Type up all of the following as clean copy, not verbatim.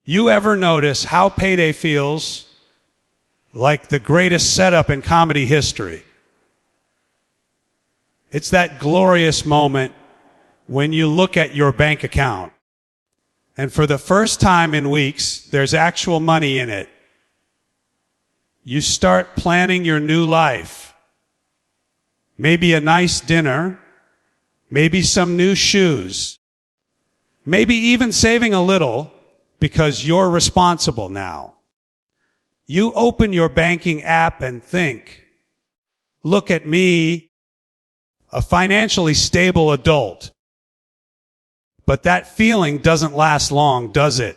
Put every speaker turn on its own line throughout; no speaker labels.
You ever notice how payday feels like the greatest setup in comedy history? It's that glorious moment when you look at your bank account, and for the first time in weeks, there's actual money in it. You start planning your new life. Maybe a nice dinner, maybe some new shoes, maybe even saving a little because you're responsible now. You open your banking app and think, look at me, a financially stable adult. But that feeling doesn't last long, does it?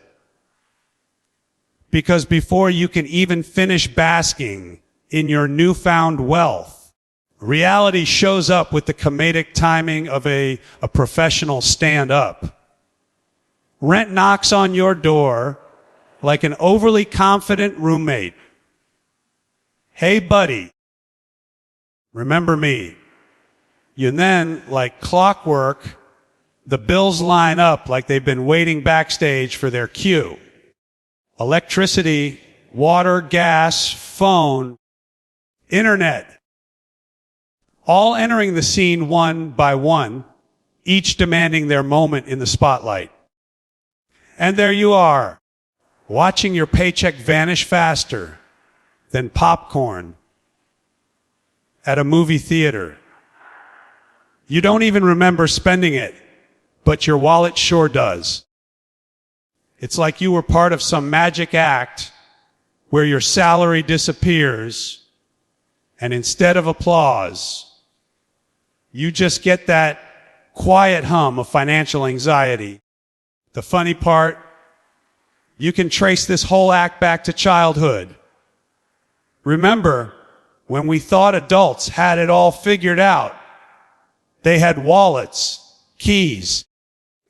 Because before you can even finish basking in your newfound wealth, reality shows up with the comedic timing of a professional stand-up. Rent knocks on your door like an overly confident roommate. Hey, buddy, remember me? You then, like clockwork, the bills line up like they've been waiting backstage for their cue. Electricity, water, gas, phone, internet, all entering the scene one by one, each demanding their moment in the spotlight. And there you are, watching your paycheck vanish faster than popcorn at a movie theater. You don't even remember spending it, but your wallet sure does. It's like you were part of some magic act where your salary disappears, and instead of applause, you just get that quiet hum of financial anxiety. The funny part, you can trace this whole act back to childhood. Remember, when we thought adults had it all figured out, they had wallets, keys,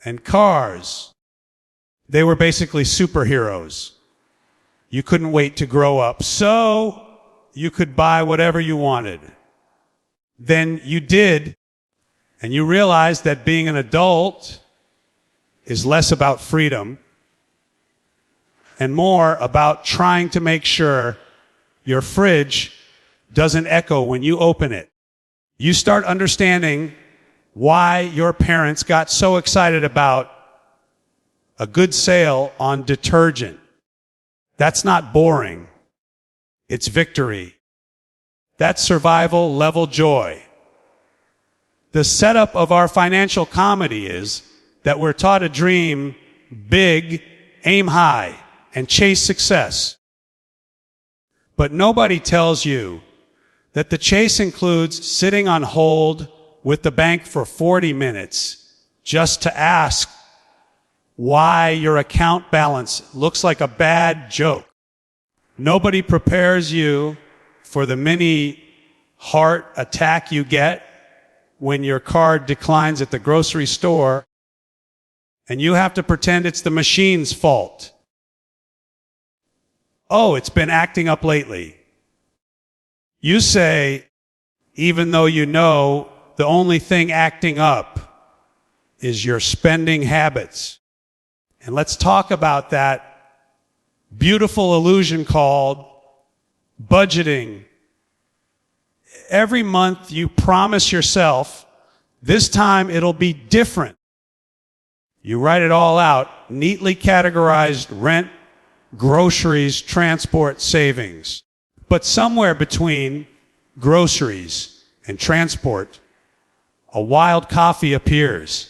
and cars. They were basically superheroes. You couldn't wait to grow up, so you could buy whatever you wanted. Then you did, and you realized that being an adult is less about freedom and more about trying to make sure your fridge doesn't echo when you open it. You start understanding why your parents got so excited about a good sale on detergent. That's not boring. It's victory. That's survival level joy. The setup of our financial comedy is that we're taught to dream big, aim high, and chase success. But nobody tells you that the chase includes sitting on hold with the bank for 40 minutes just to ask why your account balance looks like a bad joke. Nobody prepares you for the mini heart attack you get when your card declines at the grocery store and you have to pretend it's the machine's fault. Oh, it's been acting up lately. You say, even though you know the only thing acting up is your spending habits. And let's talk about that beautiful illusion called budgeting. Every month you promise yourself, this time it'll be different. You write it all out, neatly categorized: rent, groceries, transport, savings. But somewhere between groceries and transport, a wild coffee appears,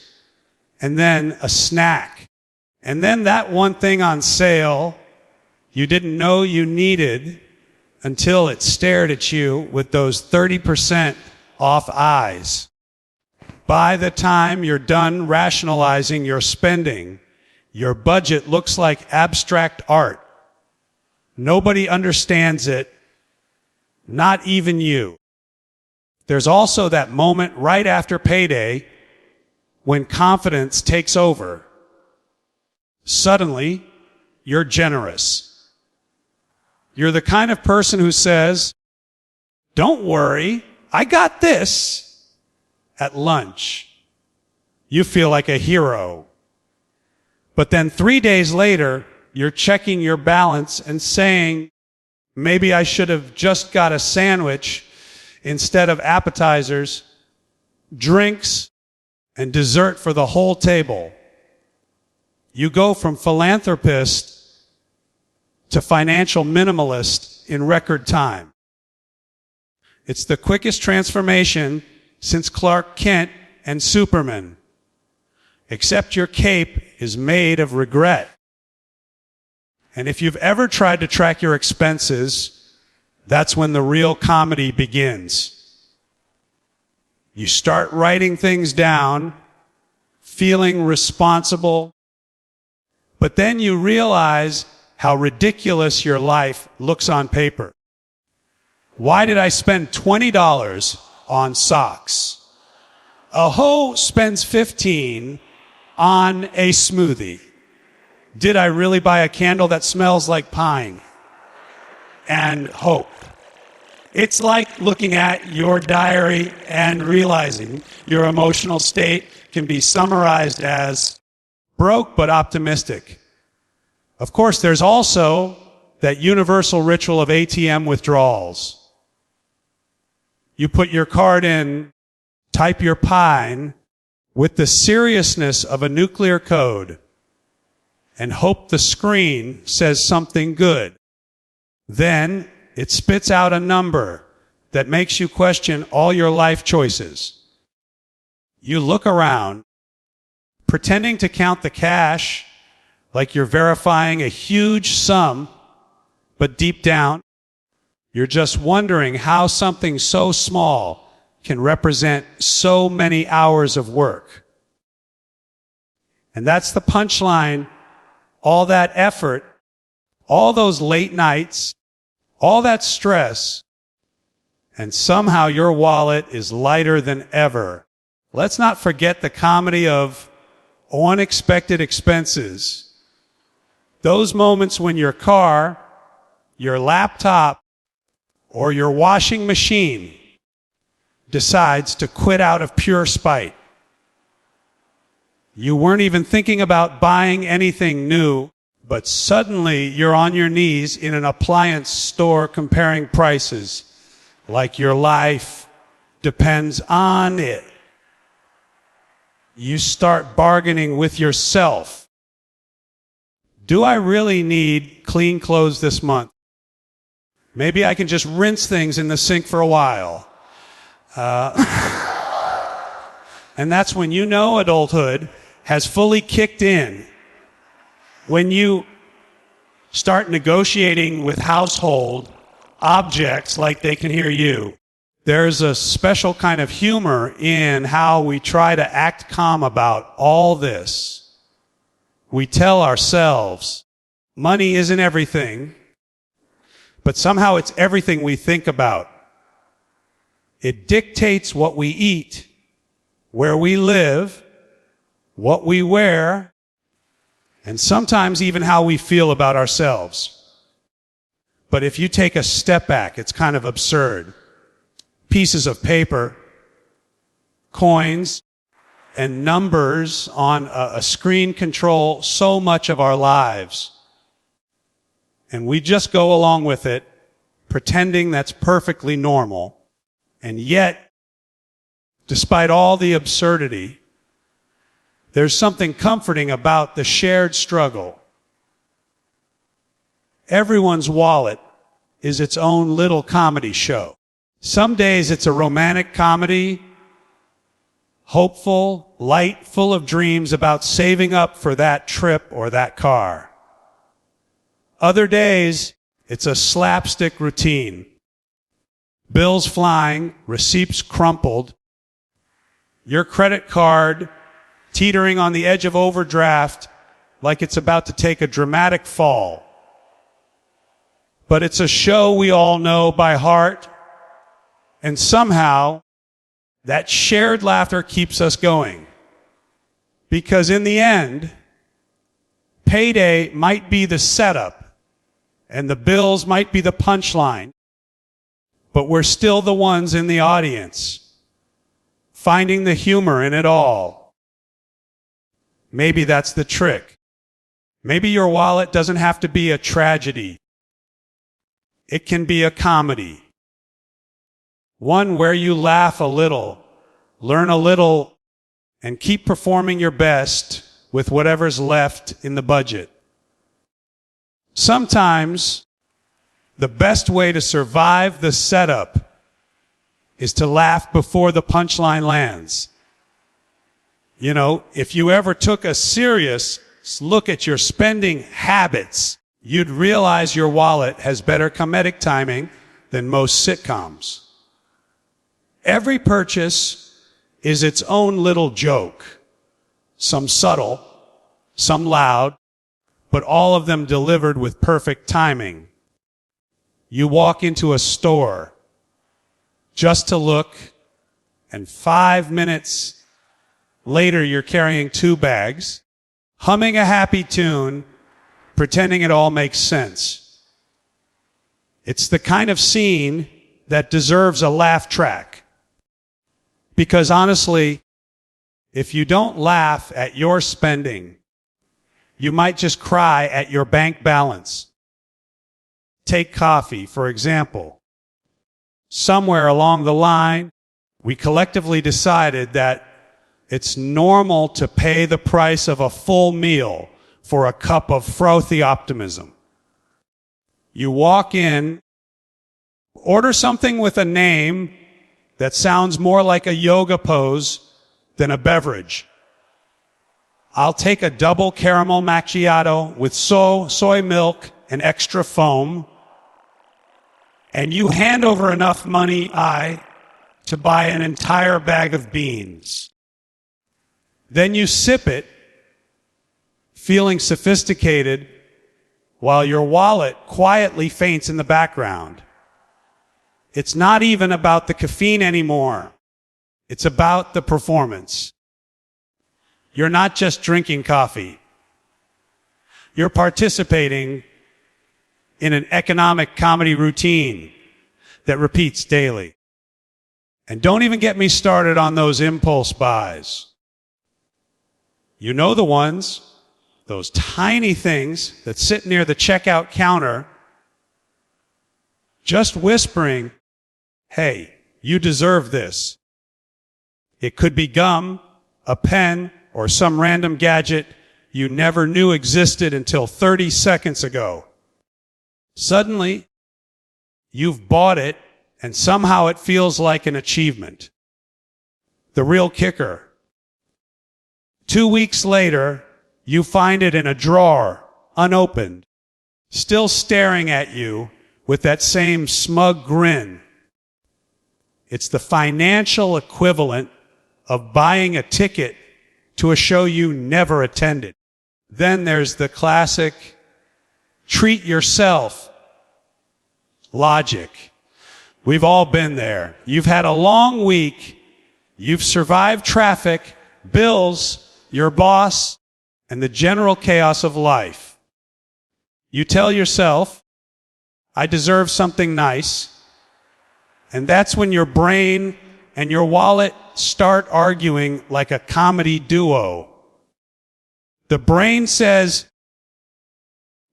and then a snack, and then that one thing on sale you didn't know you needed until it stared at you with those 30% off eyes. By the time you're done rationalizing your spending, your budget looks like abstract art. Nobody understands it, not even you. There's also that moment right after payday when confidence takes over. Suddenly, you're generous. You're the kind of person who says, "Don't worry, I got this." At lunch, you feel like a hero. But then 3 days later, you're checking your balance and saying, maybe I should have just got a sandwich instead of appetizers, drinks, and dessert for the whole table. You go from philanthropist to financial minimalist in record time. It's the quickest transformation since Clark Kent and Superman. Except your cape is made of regret. And if you've ever tried to track your expenses, that's when the real comedy begins. You start writing things down, feeling responsible, but then you realize how ridiculous your life looks on paper. Why did I spend $20 on socks? A hoe spends $15 on a smoothie. Did I really buy a candle that smells like pine and hope? It's like looking at your diary and realizing your emotional state can be summarized as broke but optimistic. Of course, there's also that universal ritual of ATM withdrawals. You put your card in, type your PIN with the seriousness of a nuclear code, and hope the screen says something good. Then it spits out a number that makes you question all your life choices. You look around, pretending to count the cash like you're verifying a huge sum, but deep down, you're just wondering how something so small can represent so many hours of work. And that's the punchline. All that effort, all those late nights, all that stress, and somehow your wallet is lighter than ever. Let's not forget the comedy of unexpected expenses. Those moments when your car, your laptop, or your washing machine decides to quit out of pure spite. You weren't even thinking about buying anything new, but suddenly you're on your knees in an appliance store comparing prices, like your life depends on it. You start bargaining with yourself. Do I really need clean clothes this month? Maybe I can just rinse things in the sink for a while. And that's when you know adulthood has fully kicked in. When you start negotiating with household objects like they can hear you. There's a special kind of humor in how we try to act calm about all this. We tell ourselves, money isn't everything, but somehow it's everything we think about. It dictates what we eat, where we live, what we wear, and sometimes even how we feel about ourselves. But if you take a step back, it's kind of absurd. Pieces of paper, coins, and numbers on a screen control so much of our lives. And we just go along with it, pretending that's perfectly normal. And yet, despite all the absurdity, there's something comforting about the shared struggle. Everyone's wallet is its own little comedy show. Some days it's a romantic comedy, hopeful, light, full of dreams about saving up for that trip or that car. Other days, it's a slapstick routine. Bills flying, receipts crumpled, your credit card teetering on the edge of overdraft like it's about to take a dramatic fall. But it's a show we all know by heart, and somehow that shared laughter keeps us going. Because in the end, payday might be the setup, and the bills might be the punchline, but we're still the ones in the audience, finding the humor in it all. Maybe that's the trick. Maybe your wallet doesn't have to be a tragedy. It can be a comedy. One where you laugh a little, learn a little, and keep performing your best with whatever's left in the budget. Sometimes the best way to survive the setup is to laugh before the punchline lands. You know, if you ever took a serious look at your spending habits, you'd realize your wallet has better comedic timing than most sitcoms. Every purchase is its own little joke, some subtle, some loud, but all of them delivered with perfect timing. You walk into a store just to look, and 5 minutes later you're carrying 2 bags, humming a happy tune, pretending it all makes sense. It's the kind of scene that deserves a laugh track. Because honestly, if you don't laugh at your spending, you might just cry at your bank balance. Take coffee, for example. Somewhere along the line, we collectively decided that it's normal to pay the price of a full meal for a cup of frothy optimism. You walk in, order something with a name that sounds more like a yoga pose than a beverage. I'll take a double caramel macchiato with soy milk and extra foam. And you hand over enough money, to buy an entire bag of beans. Then you sip it, feeling sophisticated, while your wallet quietly faints in the background. It's not even about the caffeine anymore. It's about the performance. You're not just drinking coffee. You're participating in an economic comedy routine that repeats daily. And don't even get me started on those impulse buys. You know the ones, those tiny things that sit near the checkout counter, just whispering, "Hey, you deserve this." It could be gum, a pen, or some random gadget you never knew existed until 30 seconds ago. Suddenly, you've bought it, and somehow it feels like an achievement. The real kicker: 2 weeks later, you find it in a drawer, unopened, still staring at you with that same smug grin. It's the financial equivalent of buying a ticket to a show you never attended. Then there's the classic treat yourself logic. We've all been there. You've had a long week. You've survived traffic, bills, your boss, and the general chaos of life. You tell yourself, "I deserve something nice." And that's when your brain and your wallet start arguing like a comedy duo. The brain says,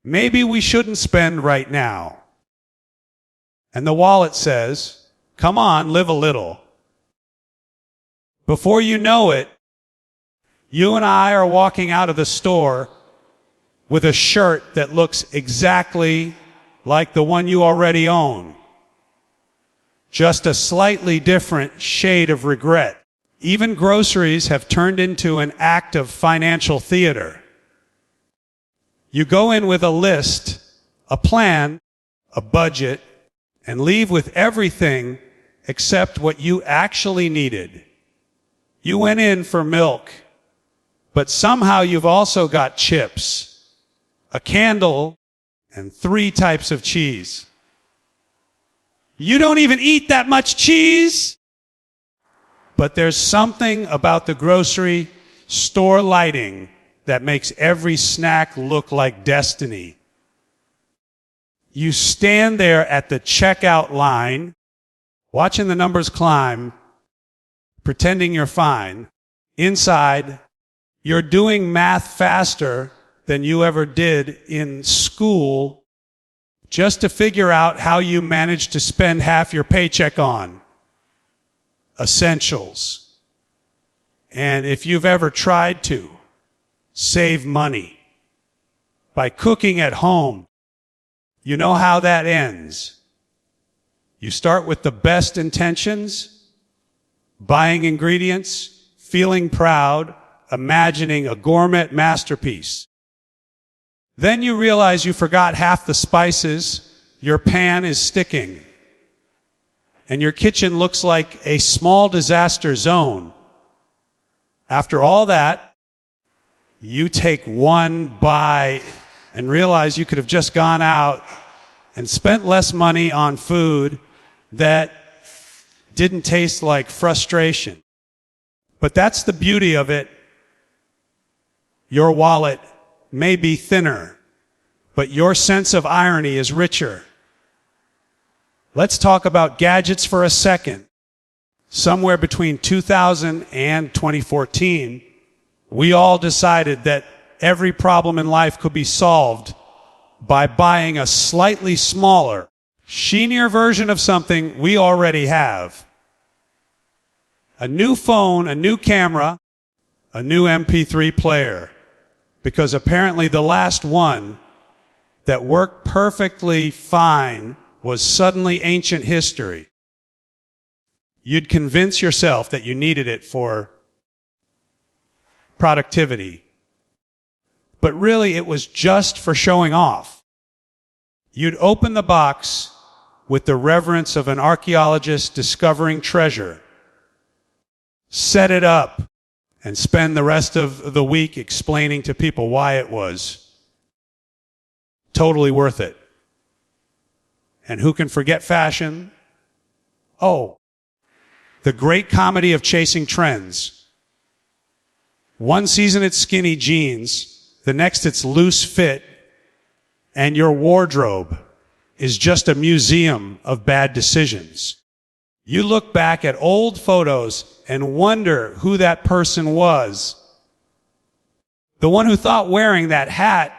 "Maybe we shouldn't spend right now." And the wallet says, "Come on, live a little." Before you know it, you and I are walking out of the store with a shirt that looks exactly like the one you already own. Just a slightly different shade of regret. Even groceries have turned into an act of financial theater. You go in with a list, a plan, a budget, and leave with everything except what you actually needed. You went in for milk, but somehow you've also got chips, a candle, and 3 types of cheese. You don't even eat that much cheese. But there's something about the grocery store lighting that makes every snack look like destiny. You stand there at the checkout line, watching the numbers climb, pretending you're fine. Inside, you're doing math faster than you ever did in school just to figure out how you managed to spend half your paycheck on essentials. And if you've ever tried to save money by cooking at home, you know how that ends. You start with the best intentions, buying ingredients, feeling proud, imagining a gourmet masterpiece. Then you realize you forgot half the spices, your pan is sticking, and your kitchen looks like a small disaster zone. After all that, you take one bite and realize you could have just gone out and spent less money on food that didn't taste like frustration. But that's the beauty of it. Your wallet may be thinner, but your sense of irony is richer. Let's talk about gadgets for a second. Somewhere between 2000 and 2014, we all decided that every problem in life could be solved by buying a slightly smaller, sheenier version of something we already have. A new phone, a new camera, a new MP3 player. Because apparently the last one that worked perfectly fine was suddenly ancient history. You'd convince yourself that you needed it for productivity. But really it was just for showing off. You'd open the box with the reverence of an archaeologist discovering treasure, set it up, and spend the rest of the week explaining to people why it was totally worth it. And who can forget fashion? Oh, the great comedy of chasing trends. One season it's skinny jeans, the next it's loose fit, and your wardrobe is just a museum of bad decisions. You look back at old photos and wonder who that person was. The one who thought wearing that hat,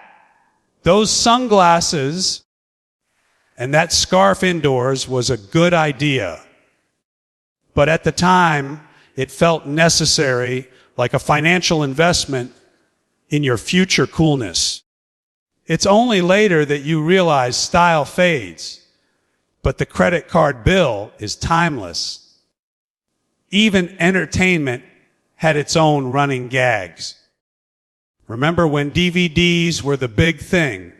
those sunglasses, and that scarf indoors was a good idea. But at the time, it felt necessary, like a financial investment in your future coolness. It's only later that you realize style fades, but the credit card bill is timeless. Even entertainment had its own running gags. Remember when DVDs were the big thing?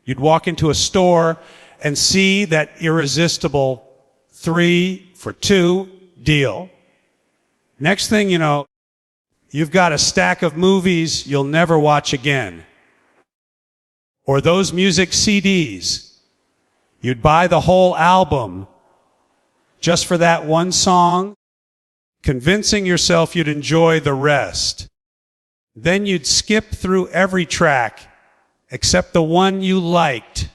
You'd walk into a store and see that irresistible 3 for 2 deal. Next thing you know, you've got a stack of movies you'll never watch again. Or those music CDs. You'd buy the whole album just for that one song, convincing yourself you'd enjoy the rest. Then you'd skip through every track except the one you liked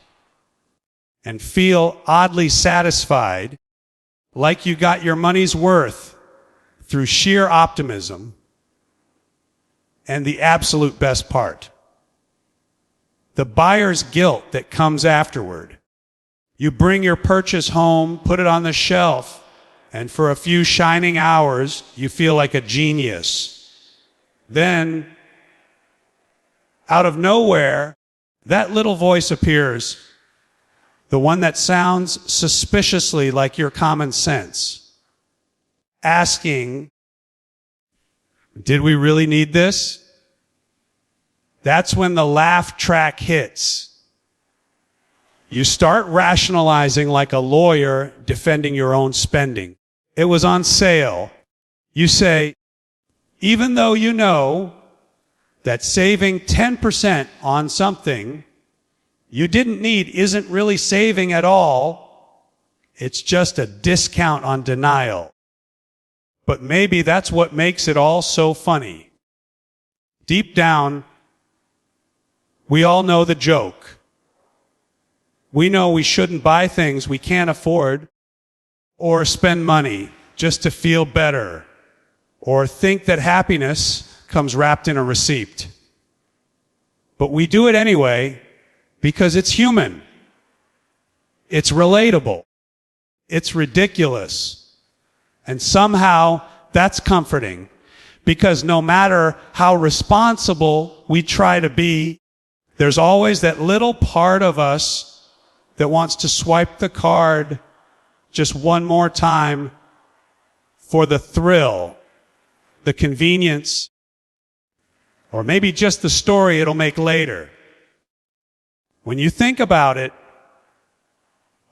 and feel oddly satisfied, like you got your money's worth through sheer optimism. And the absolute best part, the buyer's guilt that comes afterward. You bring your purchase home, put it on the shelf, and for a few shining hours, you feel like a genius. Then, out of nowhere, that little voice appears, the one that sounds suspiciously like your common sense, asking, did we really need this? That's when the laugh track hits. You start rationalizing like a lawyer defending your own spending. It was on sale. You say, even though you know that saving 10% on something you didn't need isn't really saving at all, it's just a discount on denial. But maybe that's what makes it all so funny. Deep down, we all know the joke. We know we shouldn't buy things we can't afford, or spend money just to feel better, or think that happiness comes wrapped in a receipt. But we do it anyway because it's human. It's relatable. It's ridiculous. And somehow that's comforting, because no matter how responsible we try to be, there's always that little part of us that wants to swipe the card just one more time for the thrill, the convenience, or maybe just the story it'll make later. When you think about it,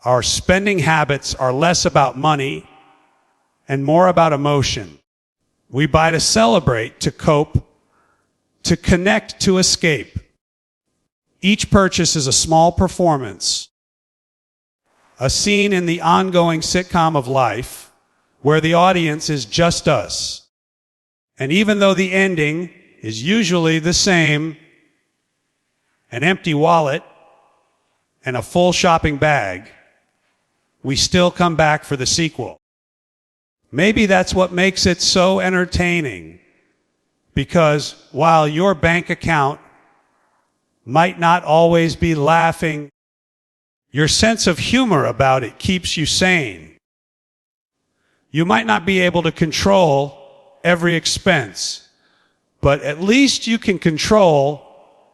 our spending habits are less about money and more about emotion. We buy to celebrate, to cope, to connect, to escape. Each purchase is a small performance, a scene in the ongoing sitcom of life where the audience is just us. And even though the ending is usually the same, an empty wallet and a full shopping bag, we still come back for the sequel. Maybe that's what makes it so entertaining, because while your bank account might not always be laughing, your sense of humor about it keeps you sane. You might not be able to control every expense, but at least you can control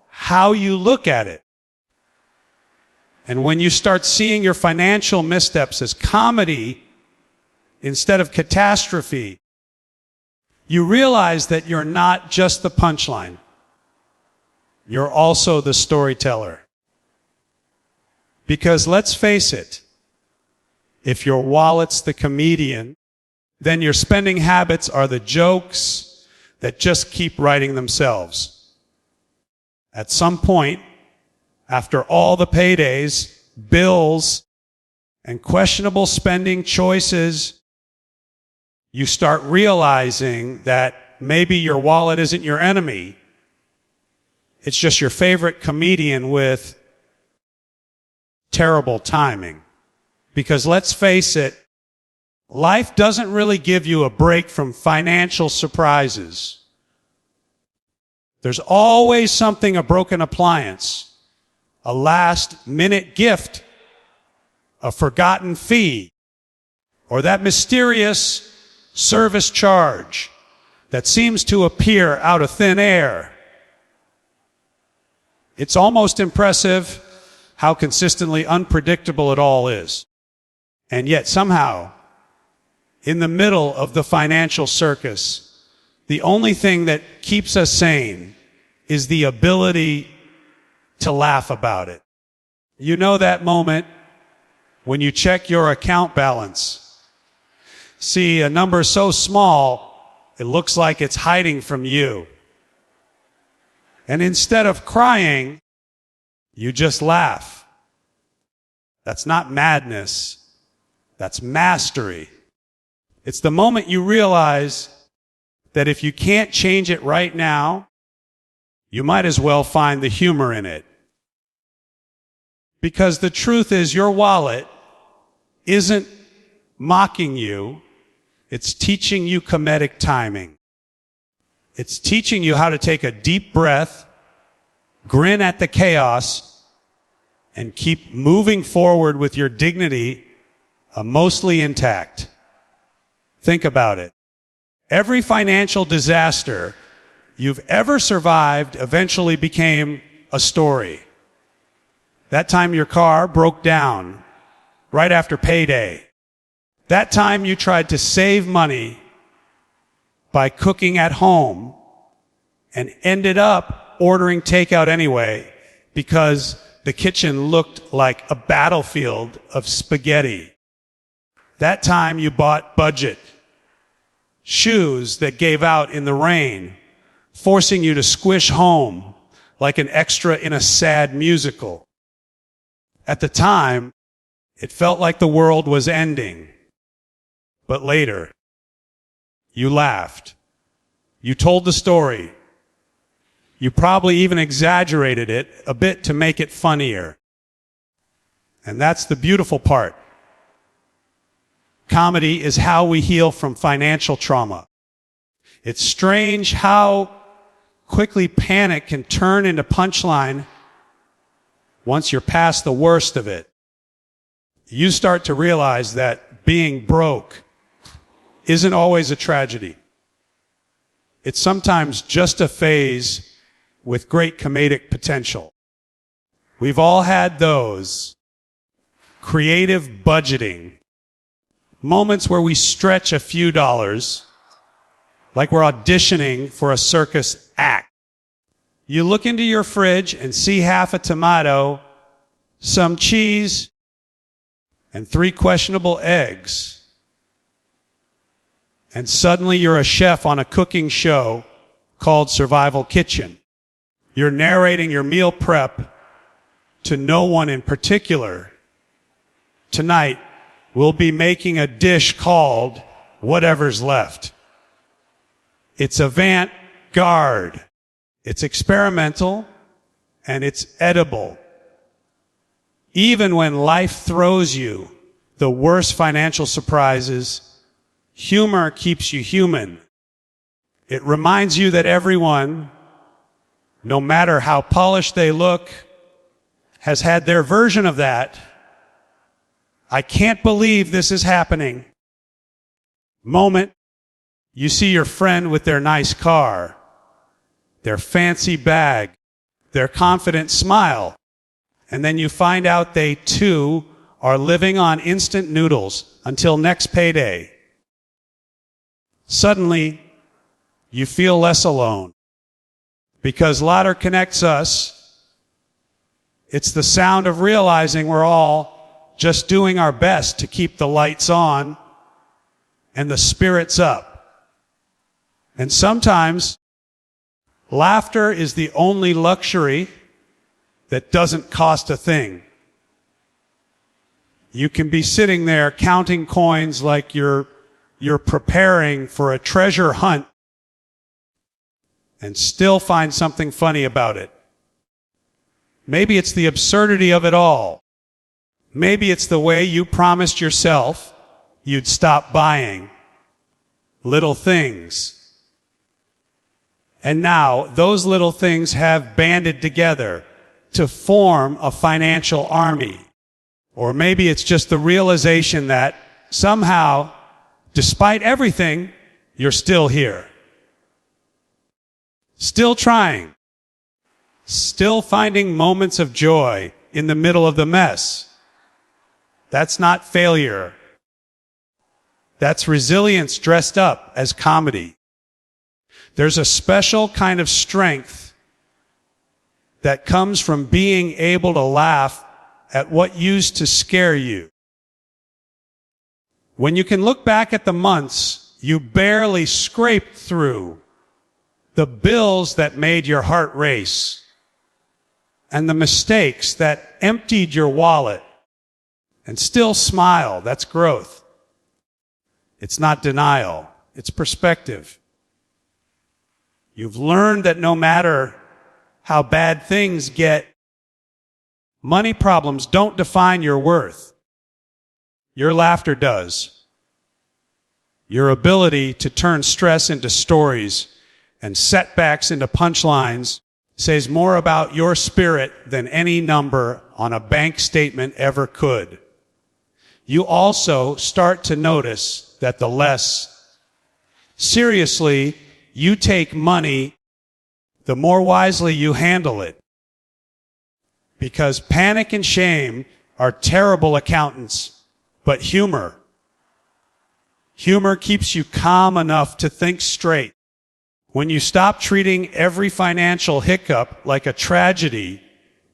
how you look at it. And when you start seeing your financial missteps as comedy instead of catastrophe, you realize that you're not just the punchline. You're also the storyteller. Because let's face it, if your wallet's the comedian, then your spending habits are the jokes that just keep writing themselves. At some point, after all the paydays, bills, and questionable spending choices, you start realizing that maybe your wallet isn't your enemy. It's just your favorite comedian with terrible timing. Because let's face it, life doesn't really give you a break from financial surprises. There's always something, a broken appliance, a last-minute gift, a forgotten fee, or that mysterious service charge that seems to appear out of thin air. It's almost impressive how consistently unpredictable it all is. And yet somehow, in the middle of the financial circus, the only thing that keeps us sane is the ability to laugh about it. You know that moment when you check your account balance, see a number so small, it looks like it's hiding from you. And instead of crying, you just laugh. That's not madness. That's mastery. It's the moment you realize that if you can't change it right now, you might as well find the humor in it. Because the truth is, your wallet isn't mocking you. It's teaching you comedic timing. It's teaching you how to take a deep breath, grin at the chaos, and keep moving forward with your dignity mostly intact. Think about it. Every financial disaster you've ever survived eventually became a story. That time your car broke down right after payday. That time you tried to save money by cooking at home and ended up ordering takeout anyway because the kitchen looked like a battlefield of spaghetti. That time you bought budget shoes that gave out in the rain, forcing you to squish home like an extra in a sad musical. At the time, it felt like the world was ending. But later, you laughed. You told the story. You probably even exaggerated it a bit to make it funnier. And that's the beautiful part. Comedy is how we heal from financial trauma. It's strange how quickly panic can turn into punchline once you're past the worst of it. You start to realize that being broke isn't always a tragedy. It's sometimes just a phase with great comedic potential. We've all had those creative budgeting moments where we stretch a few dollars like we're auditioning for a circus act. You look into your fridge and see half a tomato, some cheese, and 3 questionable eggs. And suddenly you're a chef on a cooking show called Survival Kitchen. You're narrating your meal prep to no one in particular. Tonight, we'll be making a dish called Whatever's Left. It's avant-garde. It's experimental, and it's edible. Even when life throws you the worst financial surprises, humor keeps you human. It reminds you that everyone, no matter how polished they look, has had their version of that. I can't believe this is happening. Moment, you see your friend with their nice car, their fancy bag, their confident smile, and then you find out they too are living on instant noodles until next payday. Suddenly, you feel less alone. Because laughter connects us, it's the sound of realizing we're all just doing our best to keep the lights on and the spirits up. And sometimes, laughter is the only luxury that doesn't cost a thing. You can be sitting there counting coins like you're preparing for a treasure hunt and still find something funny about it. Maybe it's the absurdity of it all. Maybe it's the way you promised yourself you'd stop buying little things. And now those little things have banded together to form a financial army. Or maybe it's just the realization that somehow, despite everything, you're still here. Still trying. Still finding moments of joy in the middle of the mess. That's not failure. That's resilience dressed up as comedy. There's a special kind of strength that comes from being able to laugh at what used to scare you. When you can look back at the months you barely scraped through, the bills that made your heart race, and the mistakes that emptied your wallet, and still smile, that's growth. It's not denial, it's perspective. You've learned that no matter how bad things get, money problems don't define your worth. Your laughter does. Your ability to turn stress into stories and setbacks into punchlines says more about your spirit than any number on a bank statement ever could. You also start to notice that the less seriously you take money, the more wisely you handle it. Because panic and shame are terrible accountants, but humor keeps you calm enough to think straight. When you stop treating every financial hiccup like a tragedy,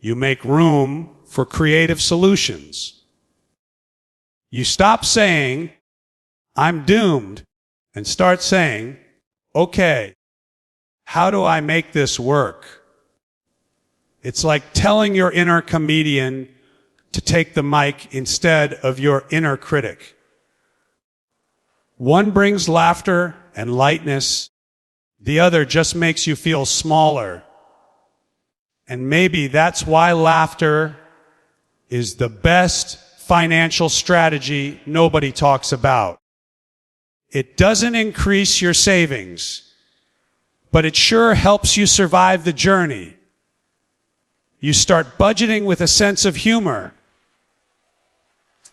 you make room for creative solutions. You stop saying, I'm doomed, and start saying, okay, how do I make this work? It's like telling your inner comedian to take the mic instead of your inner critic. One brings laughter and lightness. The other just makes you feel smaller. And maybe that's why laughter is the best financial strategy nobody talks about. It doesn't increase your savings, but it sure helps you survive the journey. You start budgeting with a sense of humor.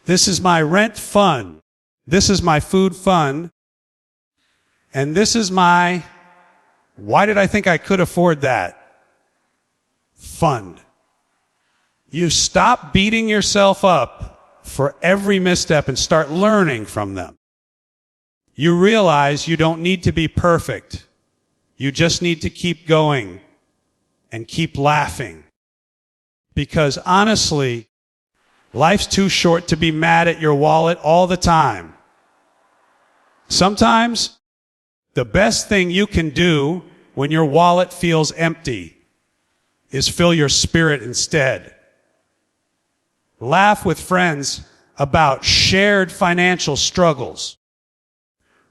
This is my rent fund. This is my food fund. And this is my, why did I think I could afford that? Fund. You stop beating yourself up for every misstep and start learning from them. You realize you don't need to be perfect. You just need to keep going and keep laughing. Because honestly, life's too short to be mad at your wallet all the time. Sometimes, the best thing you can do when your wallet feels empty is fill your spirit instead. Laugh with friends about shared financial struggles.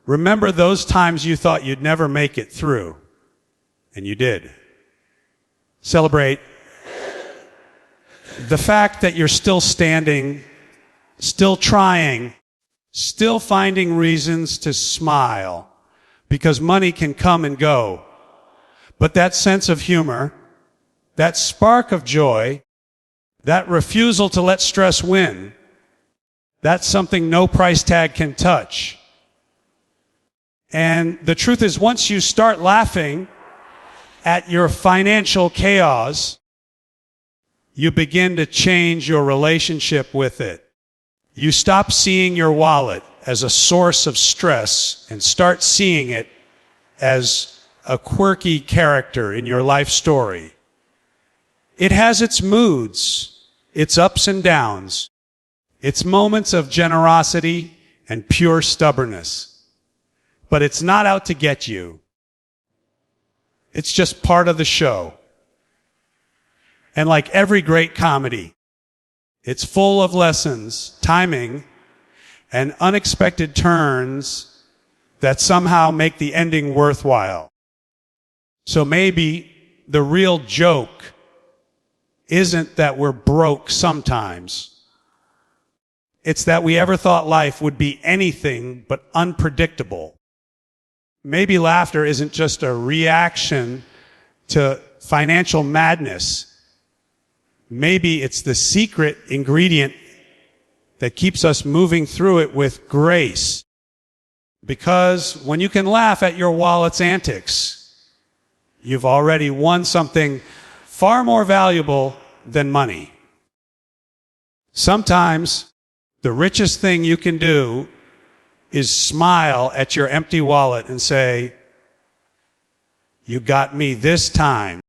Remember those times you thought you'd never make it through, and you did. Celebrate the fact that you're still standing, still trying, still finding reasons to smile, because money can come and go. But that sense of humor, that spark of joy, that refusal to let stress win, that's something no price tag can touch. And the truth is, once you start laughing at your financial chaos, you begin to change your relationship with it. You stop seeing your wallet as a source of stress and start seeing it as a quirky character in your life story. It has its moods, its ups and downs, its moments of generosity and pure stubbornness. But it's not out to get you. It's just part of the show. And like every great comedy, it's full of lessons, timing, and unexpected turns that somehow make the ending worthwhile. So maybe the real joke isn't that we're broke sometimes. It's that we ever thought life would be anything but unpredictable. Maybe laughter isn't just a reaction to financial madness. Maybe it's the secret ingredient that keeps us moving through it with grace. Because when you can laugh at your wallet's antics, you've already won something far more valuable than money. Sometimes the richest thing you can do is smile at your empty wallet and say, "You got me this time."